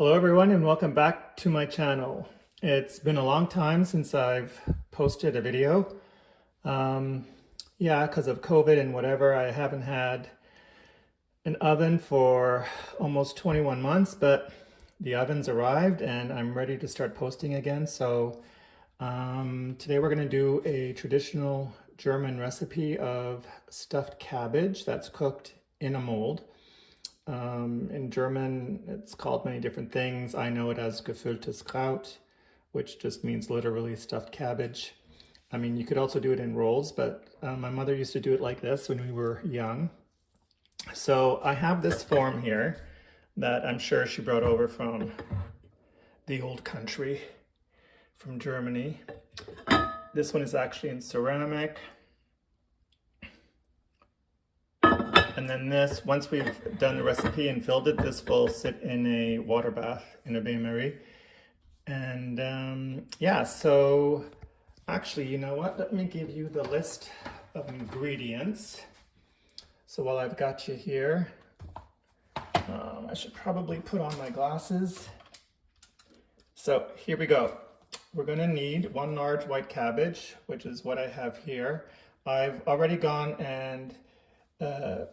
Hello everyone and welcome back to my channel. It's been a long time since I've posted a video. Because of COVID and whatever, I haven't had an oven for almost 21 months, but the oven's arrived and I'm ready to start posting again. So today we're going to do a traditional German recipe of stuffed cabbage that's cooked in a mold. In German, it's called many different things. I know it as gefülltes Kraut, which just means literally stuffed cabbage. I mean, you could also do it in rolls, but my mother used to do it like this when we were young. So I have this form here that I'm sure she brought over from the old country, from Germany. This one is actually in ceramic. And then this, once we've done the recipe and filled it, this will sit in a water bath in a bain-marie. And so actually, you know what? Let me give you the list of ingredients. So while I've got you here, I should probably put on my glasses. So here we go. We're going to need one large white cabbage, which is what I have here. I've already gone and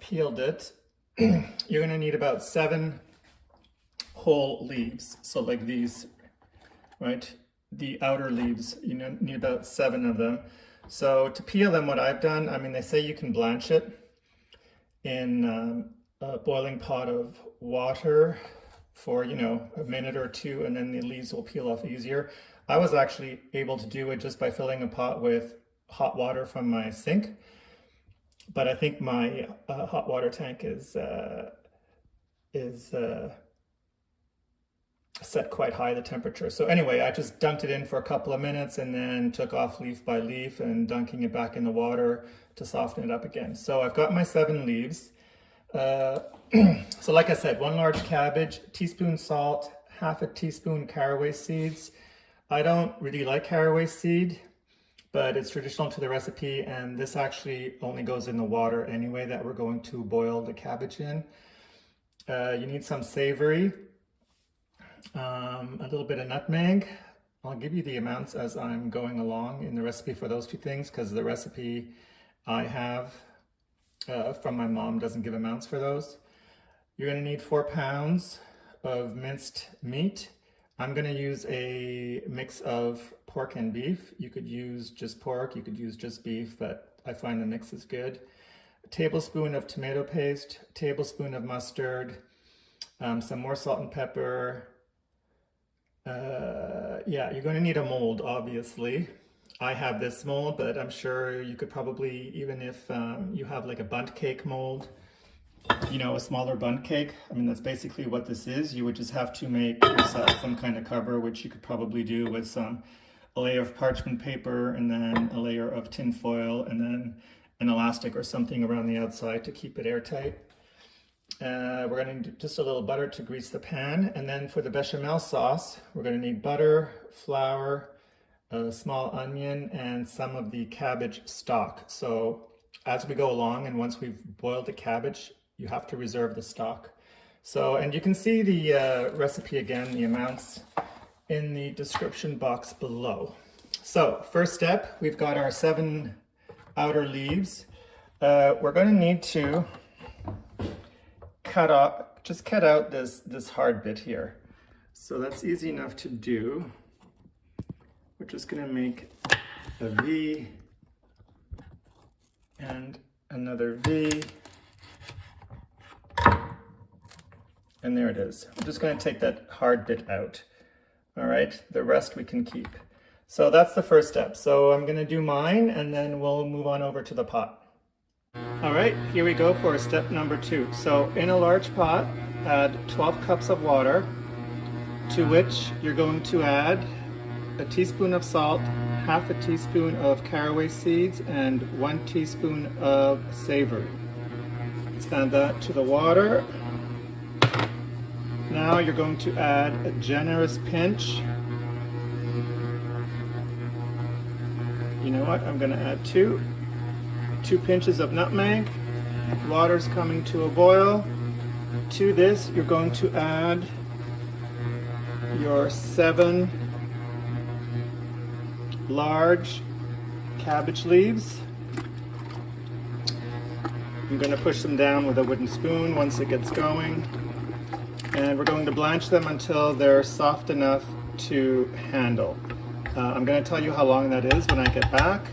peeled it. You're going to need about 7 whole leaves. So like these, right? The outer leaves, you need about 7 of them. So to peel them, what I've done, I mean, they say you can blanch it in a boiling pot of water for, a minute or two, and then the leaves will peel off easier. I was actually able to do it just by filling a pot with hot water from my sink. But I think my hot water tank is set quite high, the temperature. So anyway, I just dunked it in for a couple of minutes and then took off leaf by leaf and dunking it back in the water to soften it up again. So I've got my 7 leaves. So like I said, 1 large cabbage, teaspoon salt, half a teaspoon caraway seeds. I don't really like caraway seed, but it's traditional to the recipe, and this actually only goes in the water anyway that we're going to boil the cabbage in. You need some savory, a little bit of nutmeg. I'll give you the amounts as I'm going along in the recipe for those 2 things, because the recipe I have from my mom doesn't give amounts for those. You're going to need 4 pounds of minced meat. I'm going to use a mix of pork and beef. You could use just pork, you could use just beef, but I find the mix is good. A tablespoon of tomato paste, a tablespoon of mustard, some more salt and pepper. You're going to need a mold, obviously. I have this mold, but I'm sure you could probably, even if you have like a bundt cake mold, a smaller bundt cake. I mean, that's basically what this is. You would just have to make yourself some kind of cover, which you could probably do with a layer of parchment paper and then a layer of tin foil and then an elastic or something around the outside to keep it airtight. We're going to need just a little butter to grease the pan. And then for the bechamel sauce, we're going to need butter, flour, a small onion, and some of the cabbage stock. So as we go along and once we've boiled the cabbage, you have to reserve the stock. So, and you can see the recipe again, the amounts in the description box below. So first step, we've got our 7 outer leaves. We're going to need to cut out this hard bit here. So that's easy enough to do. We're just going to make a V and another V. And there it is. I'm just going to take that hard bit out. All right, the rest we can keep. So that's the first step. So I'm going to do mine and then we'll move on over to the pot. All right, here we go for step number 2. So in a large pot, add 12 cups of water, to which you're going to add a teaspoon of salt, half a teaspoon of caraway seeds, and 1 teaspoon of savory. Let's add that to the water. Now you're going to add a generous pinch. You know what? I'm going to add 2 pinches of nutmeg. Water's coming to a boil. To this, you're going to add your 7 large cabbage leaves. I'm going to push them down with a wooden spoon once it gets going. And we're going to blanch them until they're soft enough to handle. I'm going to tell you how long that is when I get back.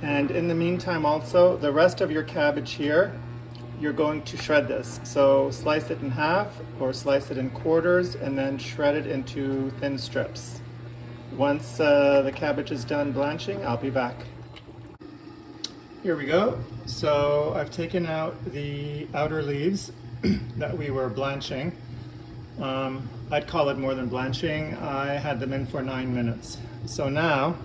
And in the meantime also, the rest of your cabbage here, you're going to shred this. So slice it in half or slice it in quarters and then shred it into thin strips. Once the cabbage is done blanching, I'll be back. Here we go. So I've taken out the outer leaves that we were blanching. I'd call it more than blanching. I had them in for 9 minutes. So now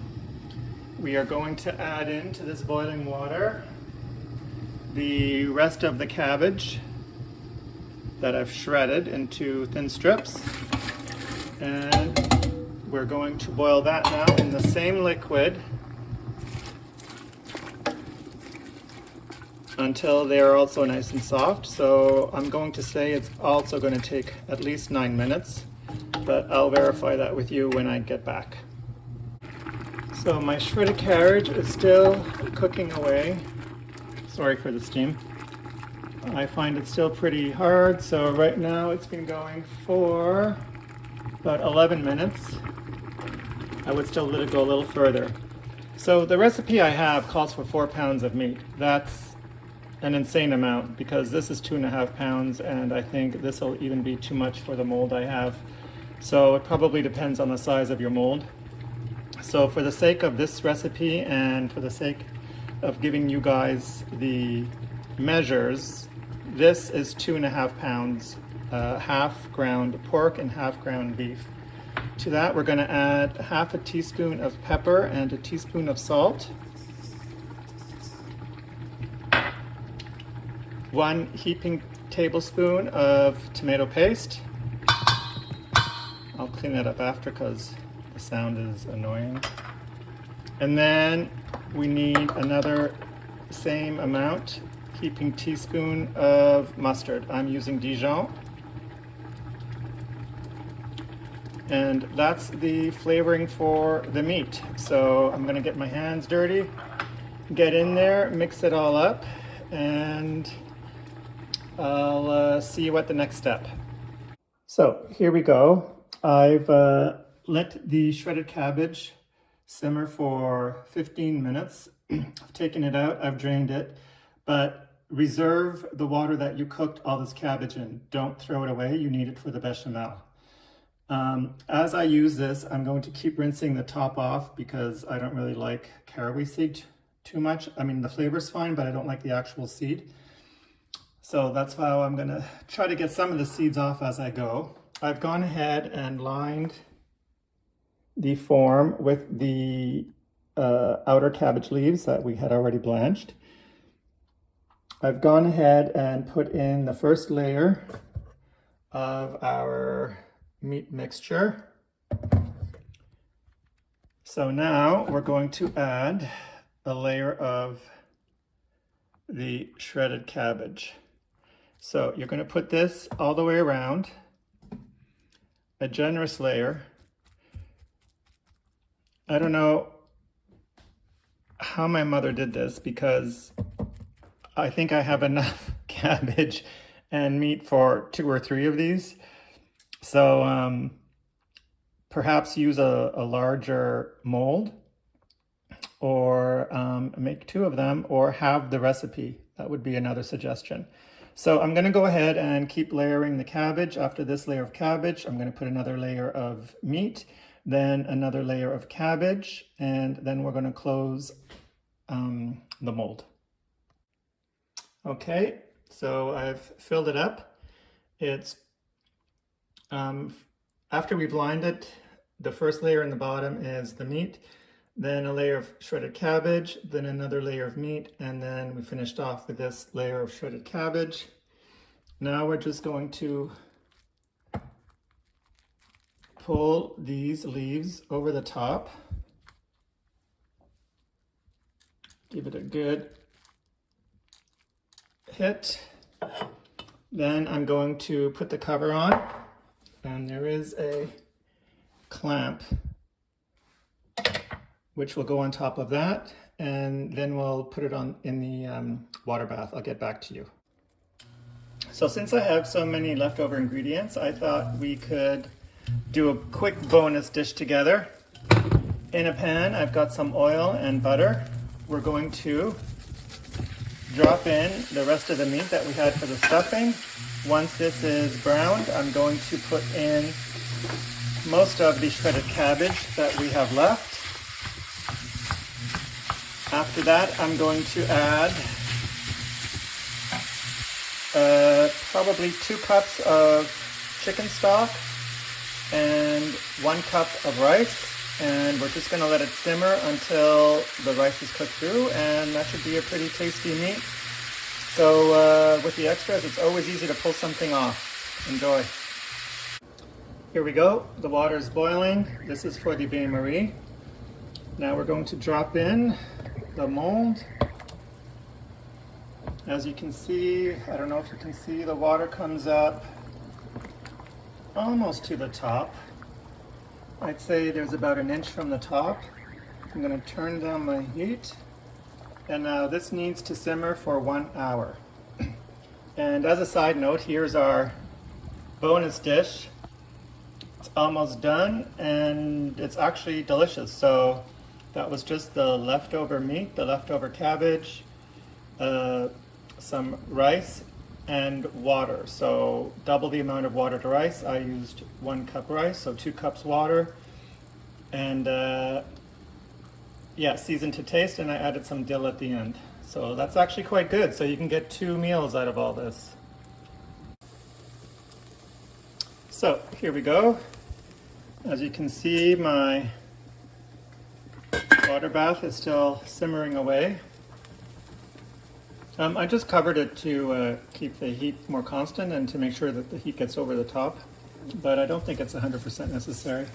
we are going to add into this boiling water the rest of the cabbage that I've shredded into thin strips. And we're going to boil that now in the same liquid until they are also nice and soft. So I'm going to say it's also going to take at least 9 minutes, but I'll verify that with you when I get back. So my shredded cabbage is still cooking away. Sorry for the steam. I find it still pretty hard, so right now it's been going for about 11 minutes. I would still let it go a little further. So the recipe I have calls for 4 pounds of meat. That's an insane amount because this is 2.5 pounds, and I think this will even be too much for the mold I have. So it probably depends on the size of your mold. So for the sake of this recipe and for the sake of giving you guys the measures, this is 2.5 pounds, half ground pork and half ground beef. To that we're going to add half a teaspoon of pepper and a teaspoon of salt, 1 heaping tablespoon of tomato paste. I'll clean that up after because the sound is annoying. And then we need another same amount, heaping teaspoon of mustard. I'm using Dijon. And that's the flavoring for the meat. So I'm gonna get my hands dirty, get in there, mix it all up, and I'll see you at the next step. So here we go. I've let the shredded cabbage simmer for 15 minutes. I've taken it out, I've drained it, but reserve the water that you cooked all this cabbage in. Don't throw it away, you need it for the bechamel. As I use this, I'm going to keep rinsing the top off because I don't really like caraway seed too much. I mean, the flavor's fine, but I don't like the actual seed. So that's how I'm gonna try to get some of the seeds off as I go. I've gone ahead and lined the form with the outer cabbage leaves that we had already blanched. I've gone ahead and put in the first layer of our meat mixture. So now we're going to add a layer of the shredded cabbage. So you're going to put this all the way around, a generous layer. I don't know how my mother did this because I think I have enough cabbage and meat for 2 or 3 of these. So perhaps use a larger mold or make 2 of them or have the recipe. That would be another suggestion. So I'm going to go ahead and keep layering the cabbage. After this layer of cabbage, I'm going to put another layer of meat, then another layer of cabbage, and then we're going to close the mold. Okay, so I've filled it up. It's after we've lined it, the first layer in the bottom is the meat, then a layer of shredded cabbage, then another layer of meat, and then we finished off with this layer of shredded cabbage. Now we're just going to pull these leaves over the top. Give it a good hit. Then I'm going to put the cover on, and there is a clamp, which will go on top of that, and then we'll put it on in the water bath. I'll get back to you. So since I have so many leftover ingredients, I thought we could do a quick bonus dish together. In a pan, I've got some oil and butter. We're going to drop in the rest of the meat that we had for the stuffing. Once this is browned, I'm going to put in most of the shredded cabbage that we have left. After that, I'm going to add probably 2 cups of chicken stock and 1 cup of rice. And we're just going to let it simmer until the rice is cooked through, and that should be a pretty tasty meat. So with the extras, it's always easy to pull something off. Enjoy. Here we go. The water is boiling. This is for the bain-marie. Now we're going to drop in the mold. As you can see, I don't know if you can see, the water comes up almost to the top. I'd say there's about 1 inch from the top. I'm going to turn down my heat. And now this needs to simmer for 1 hour. And as a side note, here's our bonus dish. It's almost done and it's actually delicious. So that was just the leftover meat, the leftover cabbage, some rice and water. So double the amount of water to rice. I used 1 cup rice, so 2 cups water. And yeah, seasoned to taste, and I added some dill at the end. So that's actually quite good. So you can get 2 meals out of all this. So here we go. As you can see, my water bath is still simmering away. I just covered it to keep the heat more constant and to make sure that the heat gets over the top, but I don't think it's 100% necessary.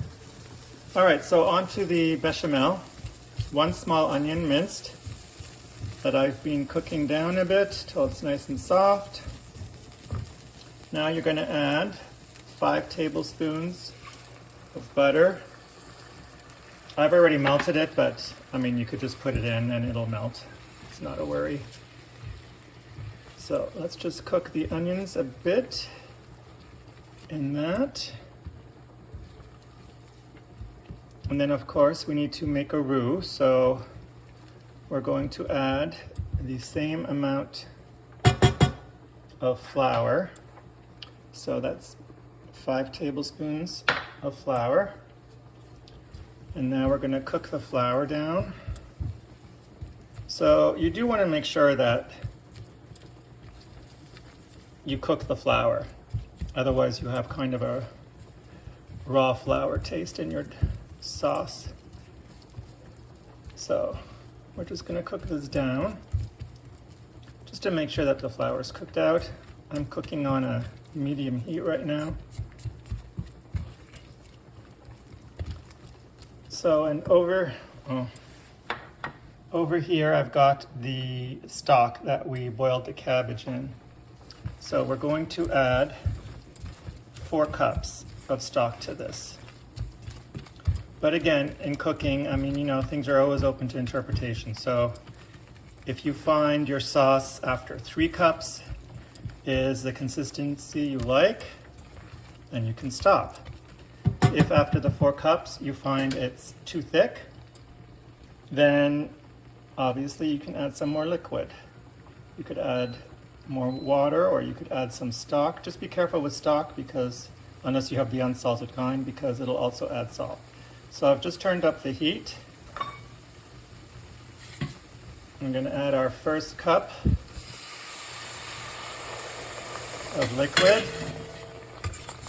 All right, so on to the bechamel. 1 small onion minced that I've been cooking down a bit till it's nice and soft. Now you're going to add 5 tablespoons of butter. I've already melted it, but I mean, you could just put it in and it'll melt. It's not a worry. So let's just cook the onions a bit in that. And then of course we need to make a roux, so we're going to add the same amount of flour. So that's 5 tablespoons of flour. And now we're going to cook the flour down. So you do want to make sure that you cook the flour. Otherwise you have kind of a raw flour taste in your sauce. So we're just going to cook this down just to make sure that the flour is cooked out. I'm cooking on a medium heat right now. So, and over here I've got the stock that we boiled the cabbage in. So we're going to add 4 cups of stock to this. But again, in cooking, I mean, you know, things are always open to interpretation. So if you find your sauce after 3 cups is the consistency you like, then you can stop. If after the 4 cups you find it's too thick, then obviously you can add some more liquid. You could add more water, or you could add some stock. Just be careful with stock, because unless you have the unsalted kind, because it'll also add salt. So I've just turned up the heat. I'm going to add our first cup of liquid,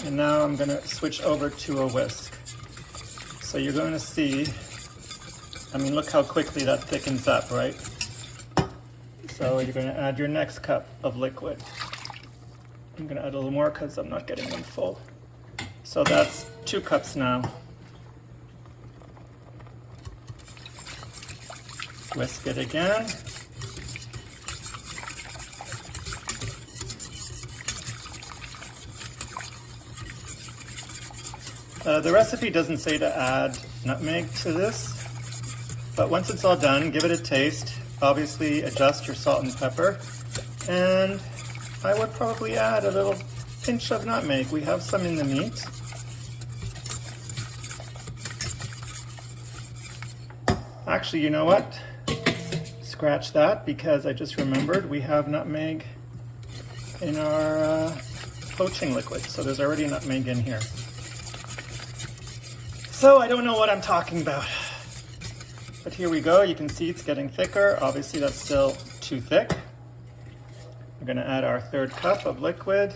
and now I'm going to switch over to a whisk. So you're going to see, I mean, look how quickly that thickens up, right? So you're going to add your next cup of liquid. I'm going to add a little more because I'm not getting them full. So that's 2 cups now. Whisk it again. The recipe doesn't say to add nutmeg to this, but once it's all done, give it a taste. Obviously adjust your salt and pepper, and I would probably add a little pinch of nutmeg. We have some in the meat. Actually, you know what? Scratch that, because I just remembered we have nutmeg in our poaching liquid, so there's already nutmeg in here. So I don't know what I'm talking about. But here we go. You can see it's getting thicker. Obviously that's still too thick. We're going to add our 1/3 cup of liquid.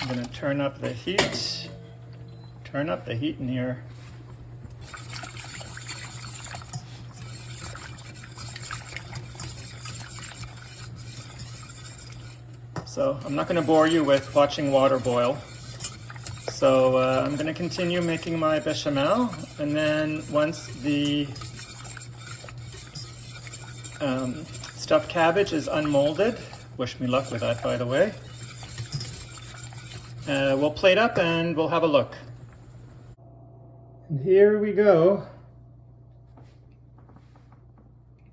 I'm going to turn up the heat. Turn up the heat in here. So I'm not going to bore you with watching water boil. So I'm going to continue making my bechamel, and then once the stuffed cabbage is unmolded, wish me luck with that, by the way, we'll plate up and we'll have a look. And here we go.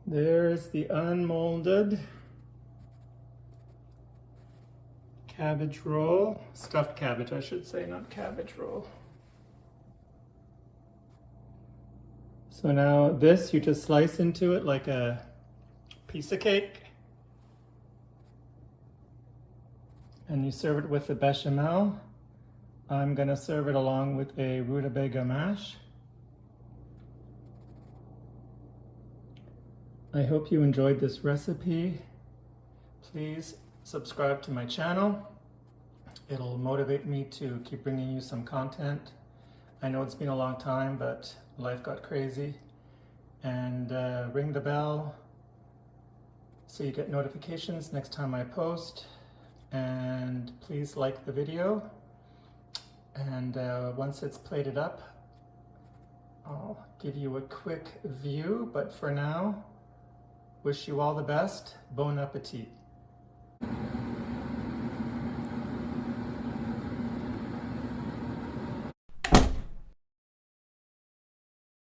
There's the unmolded cabbage roll, stuffed cabbage I should say, not cabbage roll. So now this, you just slice into it like a piece of cake, and you serve it with the bechamel. I'm gonna serve it along with a rutabaga mash. I hope you enjoyed this recipe. Please subscribe to my channel. It'll motivate me to keep bringing you some content. I know it's been a long time, but life got crazy. And ring the bell so you get notifications next time I post. And please like the video. And once it's plated up, I'll give you a quick view. But for now, wish you all the best. Bon appetit.